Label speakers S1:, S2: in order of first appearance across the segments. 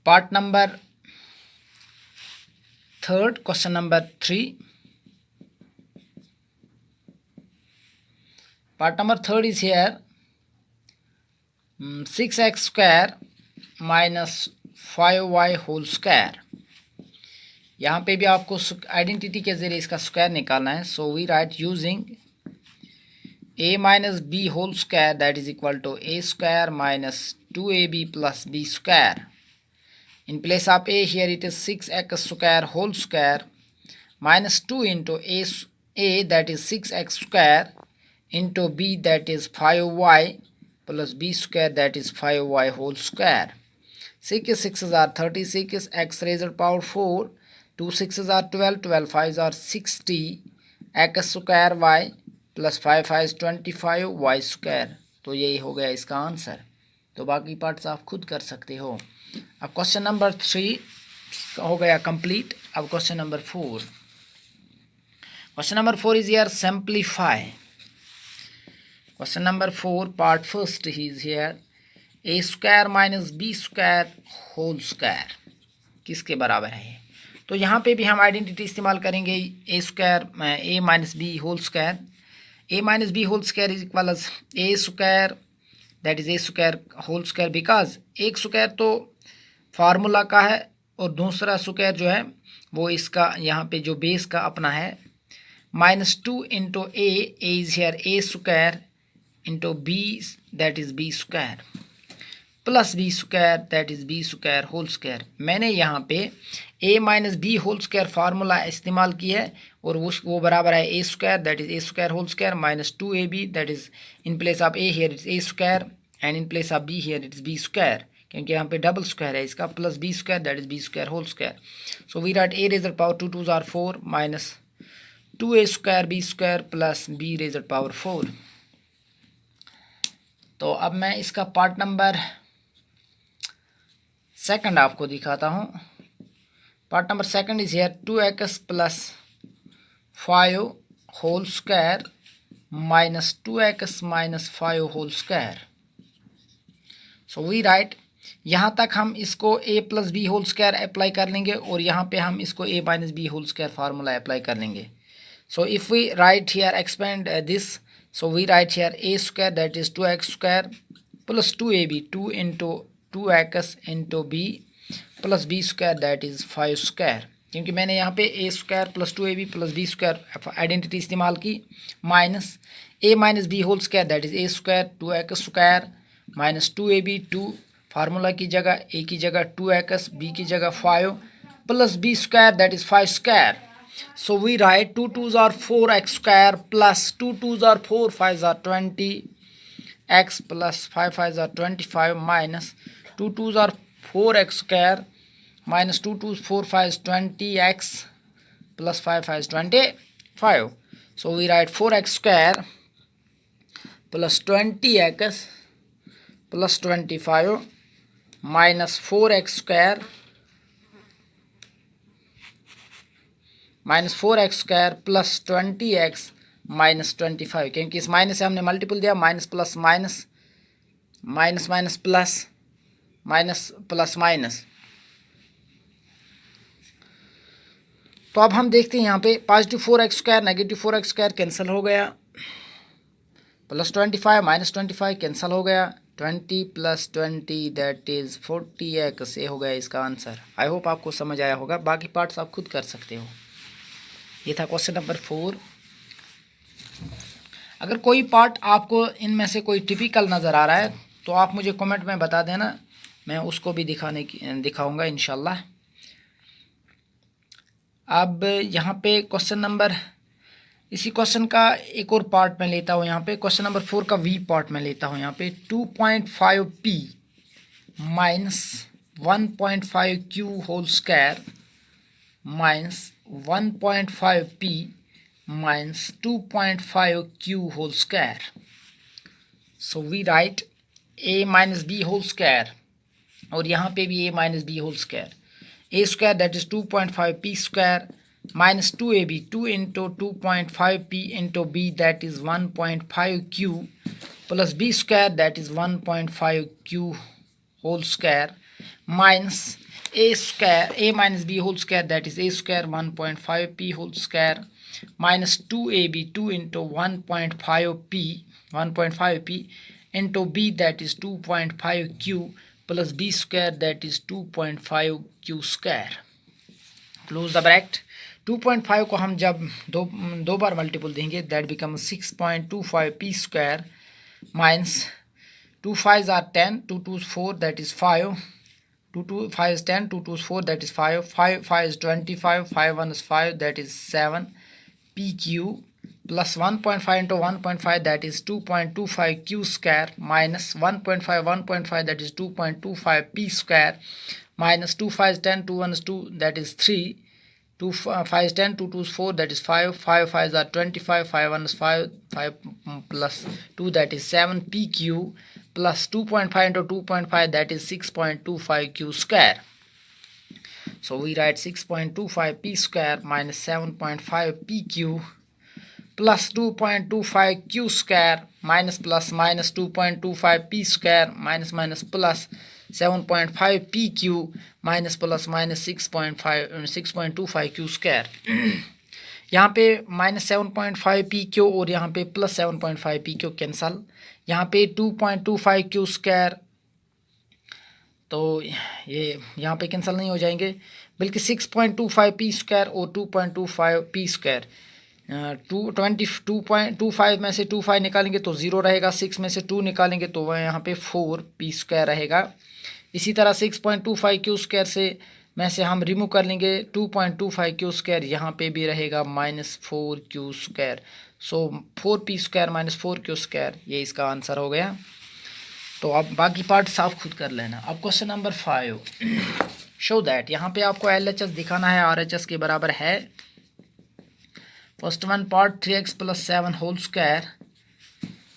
S1: Part number third, question number 3. Part number third is here. 6x square minus 5y whole square. यहाँ पे भी आपको identity के जरिए इसका स्क्वायर निकालना है. So we write using a minus b whole square, that is equal to a square minus 2ab plus b square. In place of a, here it is 6x square whole square minus 2 into a that is 6x square into b that is 5y plus b square that is 5y whole square. 6 6s are 36, x raised to the power 4, 2 6s are 12, 12 5s are 60, x square y plus 5 5 25 y square. तो यही हो गया इसका answer. तो बाकी parts आप खुद कर सकते हो. अब क्वेश्चन नंबर 3 हो गया कंप्लीट. अब question number 4. Question number 4 is here simplify. Question number 4 part first is here a square minus b square whole square किसके बराबर है. तो यहाँ पे भी हम आइडेंटिटी इस्तेमाल करेंगे. A square a minus b whole square. a minus b whole square is equal as a square, that is a square whole square, because एक स्क्वायर तो फार्मूला का है और दूसरा स्क्वायर जो है वो इसका यहाँ पे जो बेस का अपना है. -2 into a is here a square into b that is b square plus b square that is b square whole square. मैंने यहाँ पे a minus b whole square formula इस्तेमाल की है और वो बराबर है a square that is a square whole square minus 2ab that is in place of a here it's a square and in place of b here it's b square, क्योंकि यहाँ पे डबल स्क्वायर है इसका, plus b square that is b square whole square. So we write a raise power 2 2s are 4 minus 2a square b square plus b raise power 4. तो अब मैं इसका part number second आपको दिखाता हूँ. Part number second is here 2x plus 5 whole square minus 2x minus 5 whole square. So we write यहाँ तक हम इसको a plus b whole square apply कर लेंगे और यहाँ पे हम इसको a minus b whole square formula apply कर लेंगे. So if we write here expand this, so we write here a square that is 2x square plus 2ab 2 into 2x into b plus b square that is 5 square, क्योंकि मैंने यहाँ पे a square plus 2ab plus b square identity इस्तेमाल की, minus a minus b whole square that is a square 2x square minus 2ab 2 formula की जगह a की जगह 2x b की जगह 5 plus b square that is 5 square. So we write 2 2s are 4x square plus 2 2s are 4 5s are 20 x plus 5 5s are 25 minus 2 2s are 4x square minus 2 2 4 5 is 20x plus 5 5 is 25. So we write 4x square plus 20x plus 25 minus 4x square minus 4x square plus 20x minus 25, क्योंकि इस minus से हमने multiple दिया, minus plus minus minus minus plus minus plus minus. तो अब हम देखते हैं यहाँ पे positive 4x square negative 4x square cancel हो गया, प्लस 25 माइनस 25 कैंसिल हो गया, 20 प्लस 20 दैट इज़ 40x. ये हो गया इसका आंसर. आई होप आपको समझ आया होगा. बाकी पार्ट्स आप खुद कर सकते हो. ये था क्वेश्चन नंबर 4. अगर कोई पार्ट आपको इनमें से कोई टिपिकल नज़र आ रहा है तो आप मुझे कमेंट में बता देना, मैं उसको भी दिखाऊंगा इंशाल्लाह. अब यहाँ पे क्वेश्चन नंबर, इसी क्वेश्चन का एक और पार्ट में लेता हूँ. यहाँ पे क्वेश्चन नंबर 4 का वी पार्ट में लेता हूँ. यहाँ पे 2.5p minus 1.5q whole square minus 1.5p minus 2.5q whole square. So we write a minus b whole square और यहाँ पे भी a minus b whole square. a square that is 2.5p square minus 2ab 2 into 2.5p into b that is 1.5q plus b square that is 1.5q whole square minus a square, a minus b whole square, that is a square 1.5p whole square minus 2ab, 2 into 1.5p into b, that is 2.5q plus b square, that is 2.5q square. Close the bracket. 2.5 को हम जब दो बार multiple देंगे, that become 6.25p square minus 2 5s are 10, 2 2s 4, that is 5, 2 2 5 is 10, 2 2s 4, that is 5, 5 5 is 25, 5 1 is 5, that is 7 pq plus 1.5 into 1.5, that is 2.25q square minus 1.5, that is 2.25p square minus 2 5 is 10, 2 1 is 2, that is 3, 2 5 is 10, 2 2 is 4, that is 5, 5 5 are 25, 5 1 is 5, 5 plus 2, that is 7 pq plus 2.5 into 2.5, that is 6.25q square. So we write 6.25p square minus 7.5pq plus 2.25q square minus plus minus 2.25p square minus minus plus 7.5pq minus plus minus 6.25q square. यहाँ पे minus 7.5pq और यहाँ पे plus 7.5pq cancel. यहाँ पे 2.25q square, तो ये यहाँ पे कैंसिल नहीं हो जाएंगे, बल्कि 6.25p स्क्वायर और 2.25p स्क्वायर. 2.25 में से 25 निकालेंगे तो 0 रहेगा, 6 में से 2 निकालेंगे तो वह यहाँ पे 4p स्क्वायर रहेगा. इसी तरह 6.25q स्क्वायर में से हम रिमूव कर लेंगे 2.25q स्क्वायर, यहाँ पे भी रहेगा माइनस 4q स्क्वायर. सो 4p square minus 4q square, ये इसका आंसर हो गया. तो अब बाकी पार्ट साफ खुद कर लेना. अब क्वेश्चन नंबर 5, शो दैट. यहाँ पे आपको LHS दिखाना है, RHS के बराबर है. First one part 3x plus 7 whole square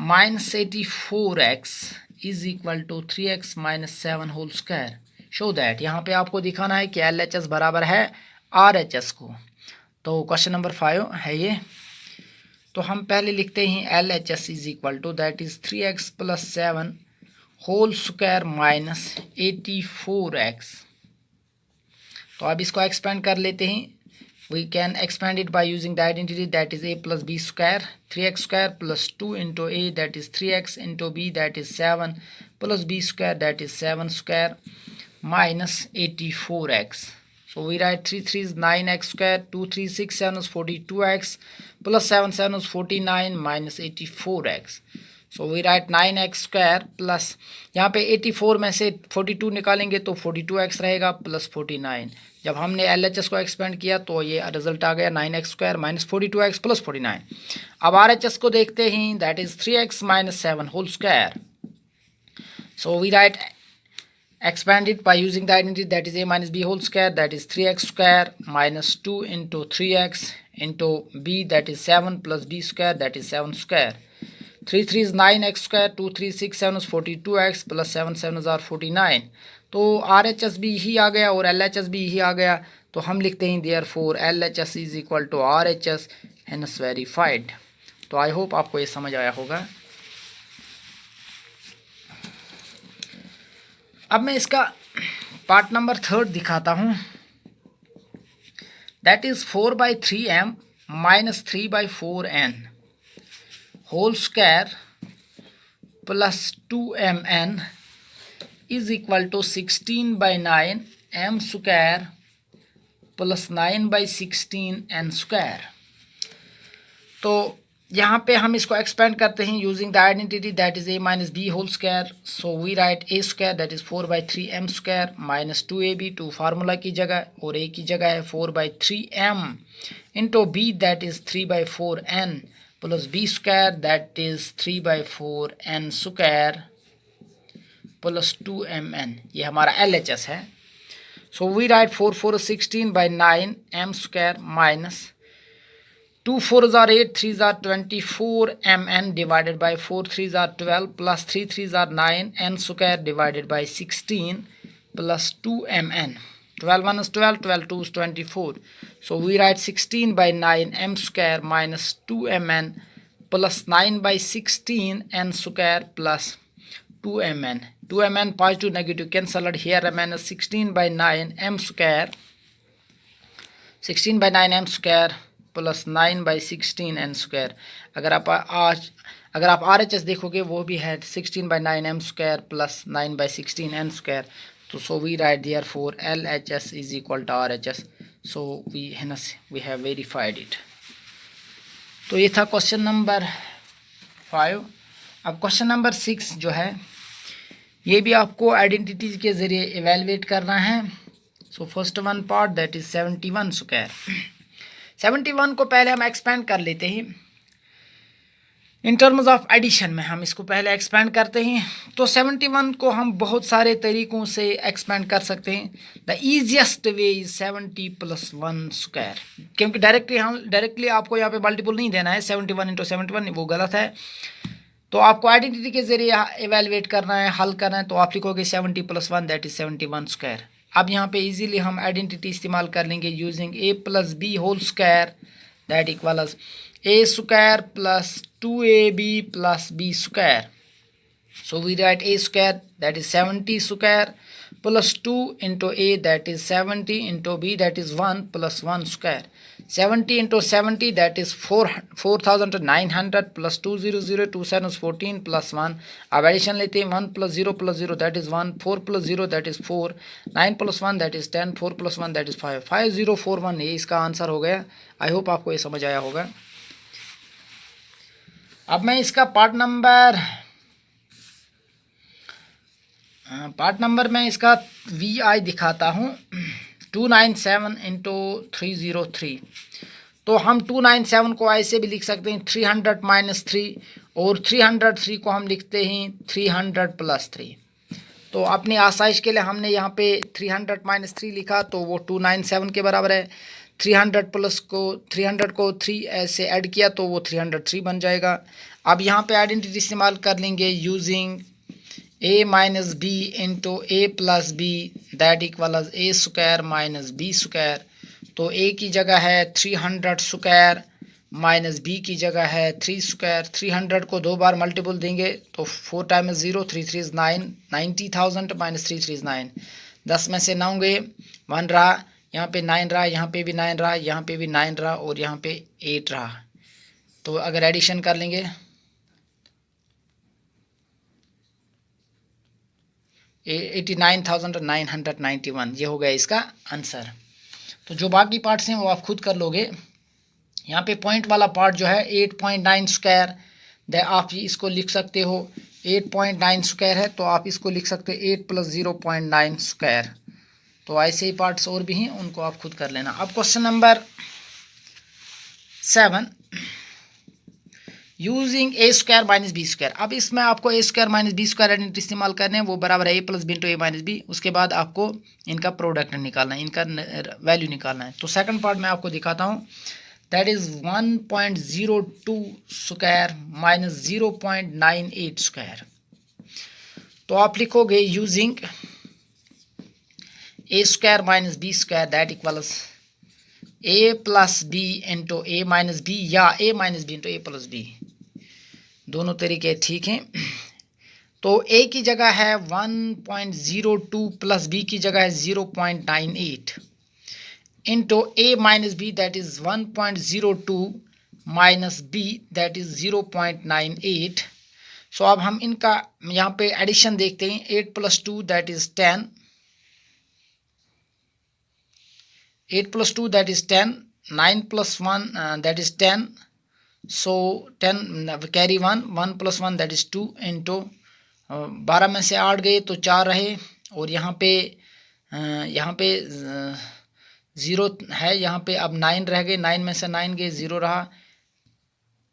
S1: minus 84x is equal to 3x minus 7 whole square. Show that. यहाँ पे आपको दिखाना है कि LHS बराबर है RHS को. तो क्वेश्चन नंबर 5 है ये. तो हम पहले लिखते हैं LHS is equal to, that is 3x plus 7 whole square minus 84x. तो अब इसको एक्सपेंड कर लेते हैं. We can expand it by using the identity, that is a plus b square, 3x square plus 2 into a, that is 3x into b, that is 7 plus b square, that is 7 square minus 84x. So we write 3 3 is 9x square, 2 3 6 7 is 42x plus 7 7 is 49 minus 84x. So we write 9x square plus यहाँ पे 84 में से 42 निकालेंगे तो 42x रहेगा plus 49. जब हमने LHS को एक्सपेंड किया तो ये रिजल्ट आ गया 9x square minus 42x plus 49. अब RHS को देखते हैं, that is 3x minus 7 whole square. So we write expand it by using the identity, that is a minus b whole square, that is 3x square minus 2 into 3x into b, that is 7 plus b square, that is 7 square. 3 3 is 9x square, 2 3 6 7 is 42x plus 7 7 are 49. तो RHS भी ही आ गया और LHS भी ही आ गया. तो हम लिखते हैं therefore LHS is equal to RHS, hence verified. तो आई होप आपको ये समझ आया होगा. अब मैं इसका पार्ट नंबर 3 दिखाता हूँ. That is 4/3m minus 3/4n whole square plus 2mn is equal to 16/9 m square plus 9/16 n square. तो यहाँ पे हम इसको एक्सपेंड करते हैं using the identity, that is a minus b whole square. So we write a square, that is 4/3m square minus 2ab, 2 formula की जगह और a की जगह है 4/3m into b, that is 3/4n plus b square, that is 3/4n square plus 2mn. ये हमारा LHS है. So we write 4 4 16/9 m square minus 2 4s are 8, 3s are 24 mn divided by 4 3s are 12 plus 3 3s are 9 n square divided by 16 plus 2 mn. 12 1 is 12, 12 2 is 24. So we write 16/9 m square minus 2 mn plus 9/16 n square plus 2mn. 2mn positive negative cancelled. Here remains 16 by 9 m square. 16 by 9 m square plus 9 by 16 n square. अगर आप RHS देखोगे वो भी है 16 by 9 m square plus 9 by 16 n square. तो so we write therefore LHS is equal to RHS. So we have verified it. तो ये था क्वेश्चन नंबर 5. अब क्वेश्चन नंबर 6 जो है ये भी आपको आइडेंटिटीज के ज़रिए एवेलुएट करना है. So first one part that is 71 square. 71 को पहले हम एक्सपेंड कर लेते हैं इन टर्म्स ऑफ एडिशन में. हम इसको पहले एक्सपेंड करते हैं. तो 71 को हम बहुत सारे तरीक़ों से एक्सपेंड कर सकते हैं. The easiest way is 70 plus 1 square. क्योंकि डायरेक्टली आपको यहाँ पे मल्टीपल नहीं देना है. 71 इंटू 71 वो गलत है. तो आपको आइडेंटिटी के ज़रिए एवेलुएट करना है, हल करना है. तो आप लिखोगे 70 प्लस 1 दैट इज 71 स्क्वायर. अब यहाँ पे इजीली हम आइडेंटिटी इस्तेमाल कर लेंगे using a plus b whole square that equals a square plus 2ab plus b square. So we write a square that is 70 square plus 2 into a that is 70 into b that is 1 plus 1 square. 70 into 70 that is 4900 plus 200 2 7 14 plus 1. अब addition लेते हैं. 1 plus 0 that is 1. 4 plus 0 that is 4. 9 plus 1 that is 10. 4 plus 1 that is 5. 5041 ये इसका answer हो गया. I hope आपको ये समझ आया होगा. अब मैं इसका पार्ट नंबर में इसका VI दिखाता हूँ. 297 इंटू 303. तो हम 297 को ऐसे भी लिख सकते हैं 300 माइनस 3 और 303 को हम लिखते हैं 300 प्लस 3. तो अपनी आसाइश के लिए हमने यहाँ पे 300 माइनस 3 लिखा तो वो 297 के बराबर है. 300 को 3 ऐसे ऐड किया तो वो 303 बन जाएगा. अब यहाँ पे आइडेंटिटी इस्तेमाल कर लेंगे using a minus b into a plus b that equals a square minus b square. तो a की जगह है 300 स्क्वायर माइनस b की जगह है 3 स्क्वायर. 300 को 2 बार मल्टीपल देंगे तो 4 टाइम्स 0 3 3 इज 9. 90,000 minus 3 3 is 9. 10 में से 9 गए 1 रहा. यहाँ पे 9 रहा, यहाँ पे भी 9 रहा, यहाँ पे भी 9 रहा और यहाँ पे 8 रहा. तो अगर एडिशन कर लेंगे 89,991 ये हो गया इसका आंसर. तो जो बाकी पार्ट्स हैं वो आप खुद कर लोगे. यहाँ पे पॉइंट वाला पार्ट जो है 8.9 स्क्वायर आप इसको लिख सकते हो. 8.9 स्क्वायर है तो आप इसको लिख सकते हो 8 प्लस 0.9 स्क्वायर. तो ऐसे ही पार्ट्स और भी हैं उनको आप खुद कर लेना. अब question number 7 using a square minus b square. अब इसमें आपको a square minus b square identity इस्तेमाल करने हैं. वो बराबर है a plus b into a minus b. उसके बाद आपको इनका प्रोडक्ट निकालना है, इनका वैल्यू निकालना है. तो सेकंड पार्ट मैं आपको दिखाता हूँ. That is 1.02 square minus 0.98 square. तो आप लिखोगे using a square minus b square that equals a plus b into a minus b या a minus b into a plus b. दोनों तरीके ठीक हैं. तो ए की जगह है 1.02 प्लस बी की जगह है 0.98 into a minus b that is 1.02 minus b that is 0.98. So अब हम इनका यहाँ पे एडिशन देखते हैं. 8 plus 2 that is 10. 8 plus 2 that is 10. 9 plus 1 that is 10. So 10 carry 1. 1 plus 1 that is 2 into 12 में से 8 गए तो 4 रहे और यहाँ पे 0 है. यहाँ पे अब 9 रह गए. 9 में से 9 गए 0 रहा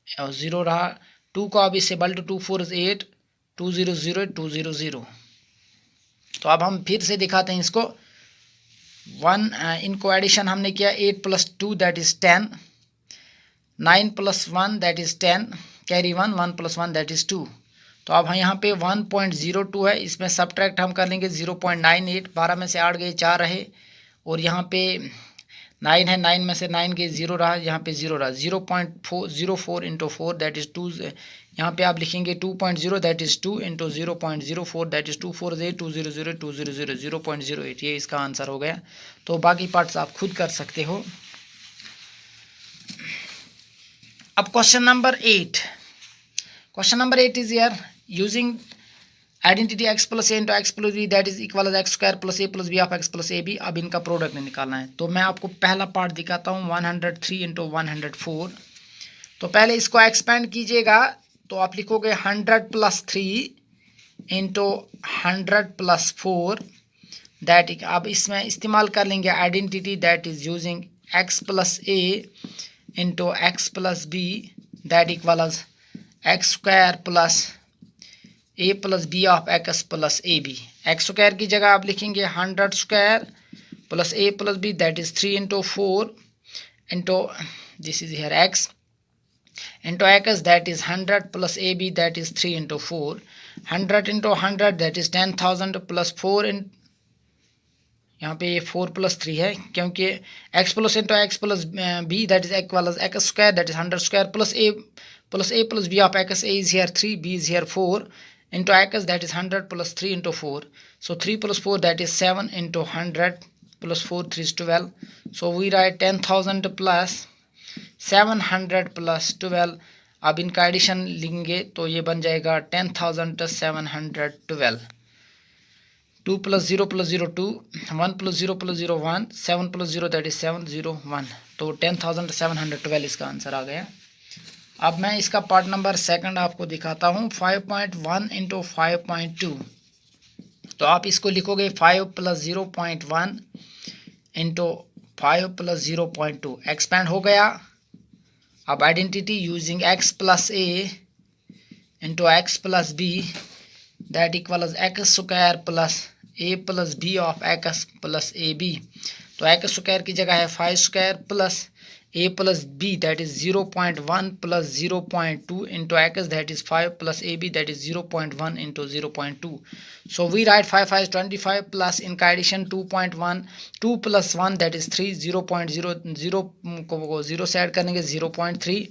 S1: और 0 रहा. 2 को अब इससे बल्ट 2 4 is 8. 2 0 0 2 0 0. तो अब हम फिर से दिखाते हैं इसको. इनको एडिशन हमने किया. 8 plus 2 that is 10. 9 plus 1 that is 10. Carry 1. 1 plus 1 that is 2. तो अब यहाँ पे 1.02 है. इसमें सब्ट्रैक्ट हम कर लेंगे 0.98. 12 में से 8 गए 4 रहे और यहाँ पे 9 है, 9 में से 9 के 0 रहा, यहाँ पे 0 रहा, 0.04 इंटू 4 दैट इज़ 2। यहाँ पे आप लिखेंगे 2.0 that is 2 into 0.04 that is 2 4 200 200 0.08, ये इसका आंसर हो गया। तो बाकी पार्ट्स आप खुद कर सकते हो। अब question number 8। Question number 8 is here, using identity x plus a into x plus b that is equal x square plus a plus b of x plus a b. अब इनका प्रोडक्ट निकालना है। तो मैं आपको पहला पार्ट दिखाता हूँ 103 इंटू 104। तो पहले इसको एक्सपेंड कीजिएगा, तो आप लिखोगे 100 प्लस 3 इंटू 100 प्लस 4 दैट। अब इसमें इस्तेमाल कर लेंगे identity that is using x plus a into x plus b that equal x square plus a plus b of x plus a b. X square की जगह आप लिखेंगे 100 square plus a plus b that is 3 into 4 into this is here x into x that is 100 plus a b that is 3 into 4। 100 into 100 that is 10,000 plus 4 इन, यहाँ पे ये 4 plus 3 है क्योंकि x plus into x plus b that is x square that is 100 square plus a plus b of x. A is here 3, b is here 4 into x that is 100 plus 3 into 4. So 3 plus 4 that is 7 into 100 plus 4 3 is 12. So we write 10,000 plus 700 plus 12. अब इनका addition लेंगे तो ये बन जाएगा 10,712। 2 plus 0 plus 0 2, 1 plus 0 plus 0 1, 7 plus 0 that is 701। तो 10,712 इसका answer आ गया। अब मैं इसका पार्ट नंबर सेकंड आपको दिखाता हूँ 5.1 इंटू 5.2। तो आप इसको लिखोगे 5 प्लस 0.1 इंटू 5 प्लस 0.2। एक्सपेंड हो गया। अब identity using x plus a into x plus b that equal x square plus a plus b of x plus a b. तो एक्स स्क्वायर की जगह है 5 square plus a plus b that is 0.1 plus 0.2 into x that is 5 plus ab that is 0.1 into 0.2. So we write 5 5 is 25 plus in addition 2.1, 2 plus 1 that is 3, 0.0 0 को 0 से add करेंगे 0.3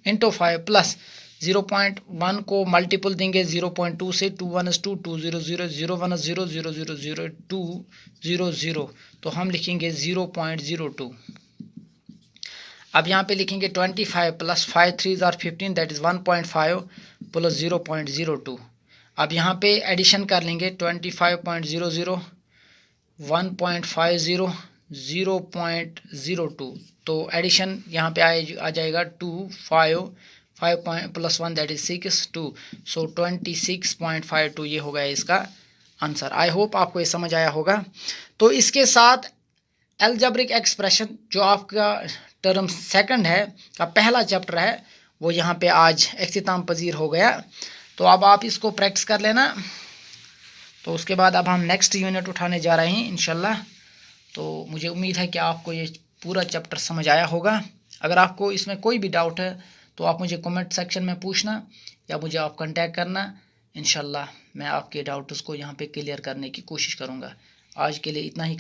S1: into 5 plus 0.1 को multiple देंगे 0.2 से 2 1 is 2 2 0 0 0 1 is 0 0 0 0 2 0 0। तो हम लिखेंगे 0.02। अब यहाँ पे लिखेंगे 25 plus 5 3 are 15 that is 1.5 plus 0.02। अब यहाँ पे एडिशन कर लेंगे 25.00 1.50 0.02। तो एडिशन यहाँ पे आ जाएगा 2 5 5 प्लस 1 दैट इज़ 6 2। सो 26.52 ये हो गया इसका आंसर। आई होप आपको ये समझ आया होगा। तो इसके साथ अलजेब्रिक एक्सप्रेशन जो आपका टर्म सेकंड है का पहला चैप्टर है वो यहाँ पे आज इख्तिताम पजीर हो गया। तो अब आप इसको प्रैक्टिस कर लेना। तो उसके बाद अब हम नेक्स्ट यूनिट उठाने जा रहे हैं इंशाल्लाह। तो मुझे उम्मीद है कि आपको ये पूरा चैप्टर समझ आया होगा। अगर आपको इसमें कोई भी डाउट है तो आप मुझे कमेंट सेक्शन में पूछना या मुझे आप कांटेक्ट करना। इंशाल्लाह मैं आपके डाउट्स को यहाँ पे क्लियर करने की कोशिश करूँगा। आज के लिए इतना ही।